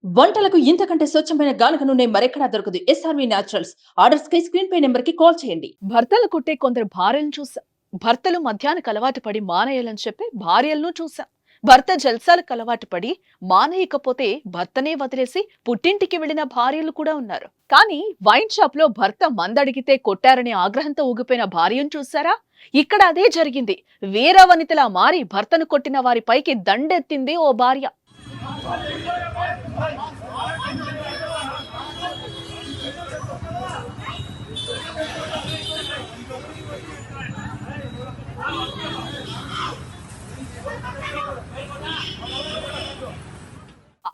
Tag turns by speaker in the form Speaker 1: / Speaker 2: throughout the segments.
Speaker 1: వంటలకు ఇంతకంటే స్వచ్ఛమైన గానుగ నూనె మరెక్కడా దొరకదు. SRV naturals. ఆర్డర్స్ కై స్క్రీన్ పై నెంబర్ కి కాల్ చేయండి.
Speaker 2: భర్తలు కొట్టే కొందరు భార్యలను చూసా. భర్తలు మద్యానికి అలవాటు పడి మానేయాలని చెప్పి భార్యలను చూసా. భర్త జల్సాలకు అలవాటు పడి మానేయకపోతే భర్తనే వదిలేసి పుట్టింటికి వెళ్లిన భార్యలు కూడా ఉన్నారు. కానీ వైన్ షాప్ లో భర్త మందడిగితే కొట్టారనే ఆగ్రహంతో ఊగిపోయిన భార్యను చూసారా? ఇక్కడ అదే జరిగింది. వీర వనితలా మారి భర్తను కొట్టిన వారి పైకి దండెత్తింది ఓ భార్య.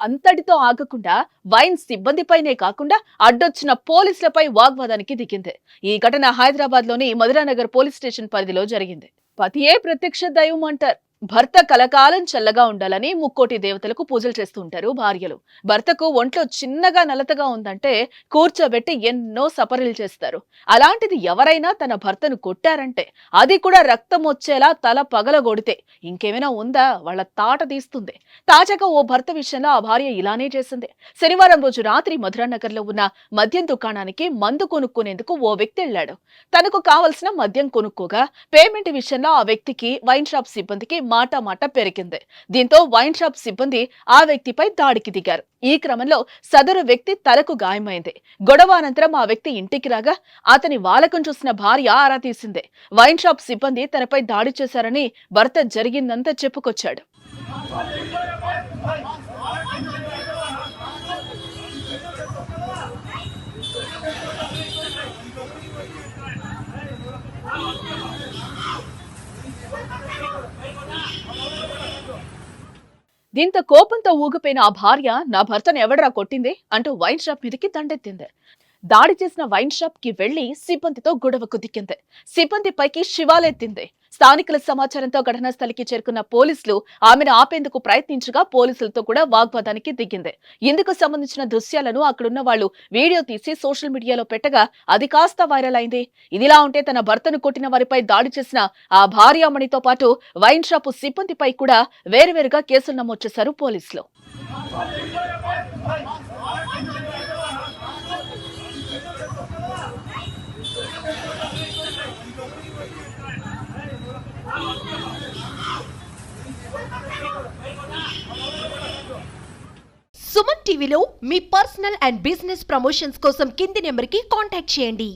Speaker 2: అంతటితో ఆగకుండా వైన్ సిబ్బందిపైనే కాకుండా అడ్డొచ్చిన పోలీసులపై వాగ్వాదానికి దిగింది. ఈ ఘటన హైదరాబాద్ లోని మధురానగర్ పోలీస్ స్టేషన్ పరిధిలో జరిగింది. పతియే ప్రత్యక్ష దైవం అంటారు. భర్త కలకాలం చల్లగా ఉండాలని ముక్కోటి దేవతలకు పూజలు చేస్తూ ఉంటారు భార్యలు. భర్తకు ఒంట్లో చిన్నగా నలతగా ఉందంటే కూర్చోబెట్టి ఎన్నో సపరీలు చేస్తారు. అలాంటిది ఎవరైనా తన భర్తను కొట్టారంటే, అది కూడా రక్తం వచ్చేలా తల పగలగొడితే ఇంకేమైనా ఉందా? వాళ్ళ తాట తీస్తుంది. తాజాగా ఓ భర్త విషయంలో ఆ భార్య ఇలానే చేసింది. శనివారం రోజు రాత్రి మధురానగర్ లో ఉన్న మద్యం దుకాణానికి మందు కొనుక్కునేందుకు ఓ వ్యక్తి వెళ్లాడు. తనకు కావలసిన మద్యం కొనుక్కోగా పేమెంట్ విషయంలో ఆ వ్యక్తికి వైన్ షాప్ సిబ్బందికి మాట పెరిగింది. దీంతో వైన్ షాప్ సిబ్బంది ఆ వ్యక్తిపై దాడికి దిగారు. ఈ క్రమంలో సదరు వ్యక్తి తలకు గాయమైంది. గొడవ అనంతరం ఆ వ్యక్తి ఇంటికి రాగా అతని వాలకం చూసిన భార్య ఆరా తీసింది. వైన్ షాప్ సిబ్బంది తనపై దాడి చేశారని భర్త జరిగిందంతా చెప్పుకొచ్చాడు. దీంతో కోపంతో ఊగిపోయిన ఆ భార్య, నా భర్తను ఎవడరా కొట్టింది అంటూ వైన్ షాప్ మీదకి దండెత్తింది. దాడి చేసిన వైన్ షాప్ కి వెళ్లి సిబ్బందితో గొడవకు దిక్కింది. సిబ్బందిపైకి శివాలెత్తింది. స్థానికుల సమాచారంతో ఘటనా స్థలికి చేరుకున్న పోలీసులు ఆమెను ఆపేందుకు ప్రయత్నించగా పోలీసులతో కూడా వాగ్వాదానికి దిగింది. ఇందుకు సంబంధించిన దృశ్యాలను అక్కడున్న వాళ్ళు వీడియో తీసి సోషల్ మీడియాలో పెట్టగా అది కాస్త వైరల్ అయింది. ఇదిలా ఉంటే తన భర్తను కొట్టిన వారిపై దాడి చేసిన ఆ భార్యామణితో పాటు వైన్ షాపు సిబ్బందిపై కూడా వేరువేరుగా కేసులు నమోదు చేశారు పోలీసులు.
Speaker 3: సుమన్ టీవీలో మీ పర్సనల్ అండ్ బిజినెస్ ప్రమోషన్స్ కోసం కింది నెంబర్కి కాంటాక్ట్ చేయండి.